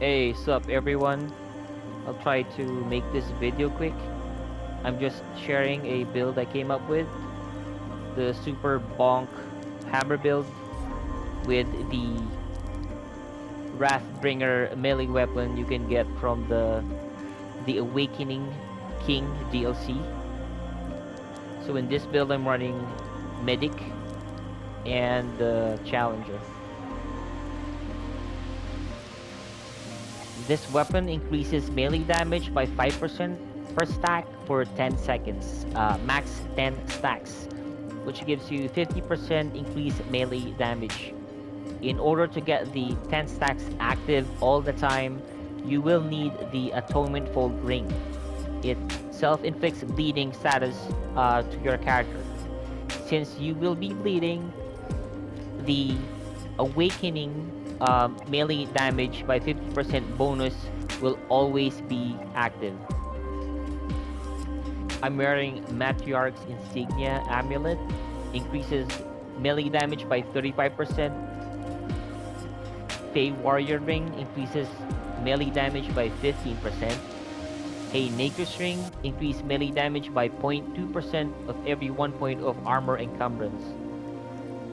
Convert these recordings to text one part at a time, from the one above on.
Hey, sup everyone? I'll try to make this video quick. I'm just sharing a build I came up with. The super bonk hammer build with the Wrathbringer melee weapon you can get from the Awakening King DLC. So in this build I'm running Medic and the Challenger. This weapon increases melee damage by 5% per stack for 10 seconds, max 10 stacks, which gives you 50% increased melee damage. In order to get the 10 stacks active all the time, you will need the Atonement Fold Ring. It self-inflicts bleeding status to your character. Since you will be bleeding, the Awakening melee damage by 50% bonus will always be active. I'm wearing Matriarch's Insignia Amulet, increases melee damage by 35%. Fey Warrior Ring increases melee damage by 15%. A Nature's Ring increases melee damage by 0.2% of every 1 point of armor encumbrance.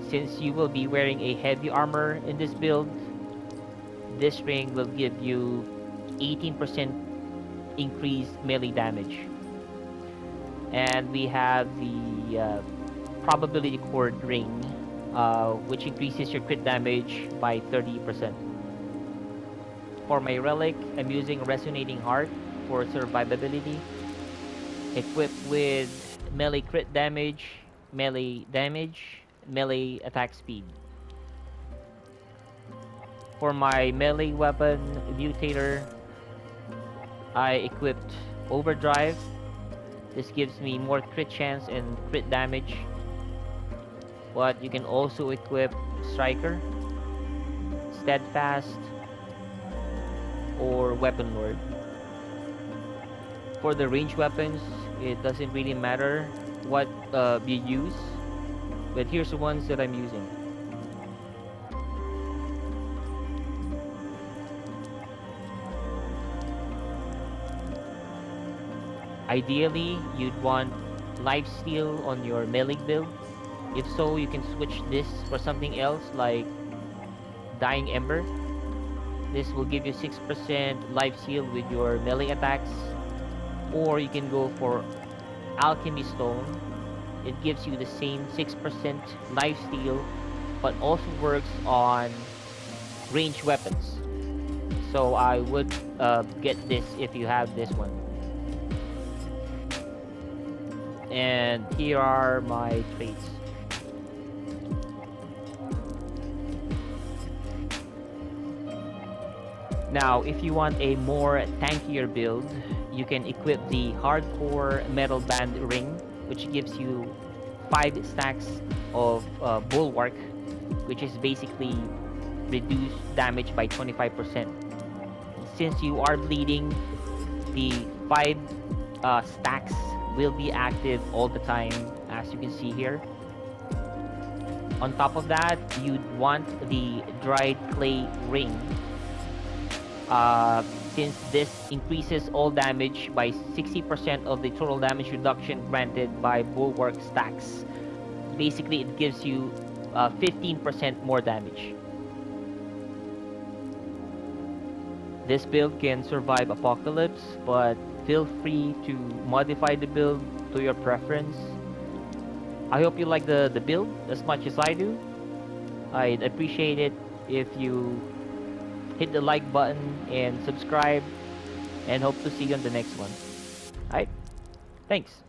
Since you will be wearing a heavy armor in this build, this ring will give you 18% increased melee damage. And we have the Probability Cord Ring, which increases your crit damage by 30%. For my relic, I'm using Resonating Heart for survivability, equipped with melee crit damage, melee attack speed. For my melee weapon, Mutator, I equipped Overdrive. This gives me more crit chance and crit damage. But you can also equip Striker, Steadfast, or Weapon Lord. For the range weapons, it doesn't really matter what you use, but here's the ones that I'm using. Ideally, you'd want Lifesteal on your melee build. If so, you can switch this for something else like Dying Ember. This will give you 6% Lifesteal with your melee attacks. Or you can go for Alchemy Stone. It gives you the same 6% Lifesteal, but also works on ranged weapons. So I would get this if you have this one. And here are my traits. Now, if you want a more tankier build, you can equip the Hardcore Metal Band Ring, which gives you 5 stacks of Bulwark, which is basically reduced damage by 25%. Since you are bleeding, the 5 stacks will be active all the time, as you can see here. On top of that, you'd want the Dried Clay Ring. Since this increases all damage by 60% of the total damage reduction granted by Bulwark stacks. Basically, it gives you 15% more damage. This build can survive Apocalypse, but feel free to modify the build to your preference. I hope you like the build as much as I do. I'd appreciate it if you hit the like button and subscribe, and hope to see you on the next one. Alright, thanks.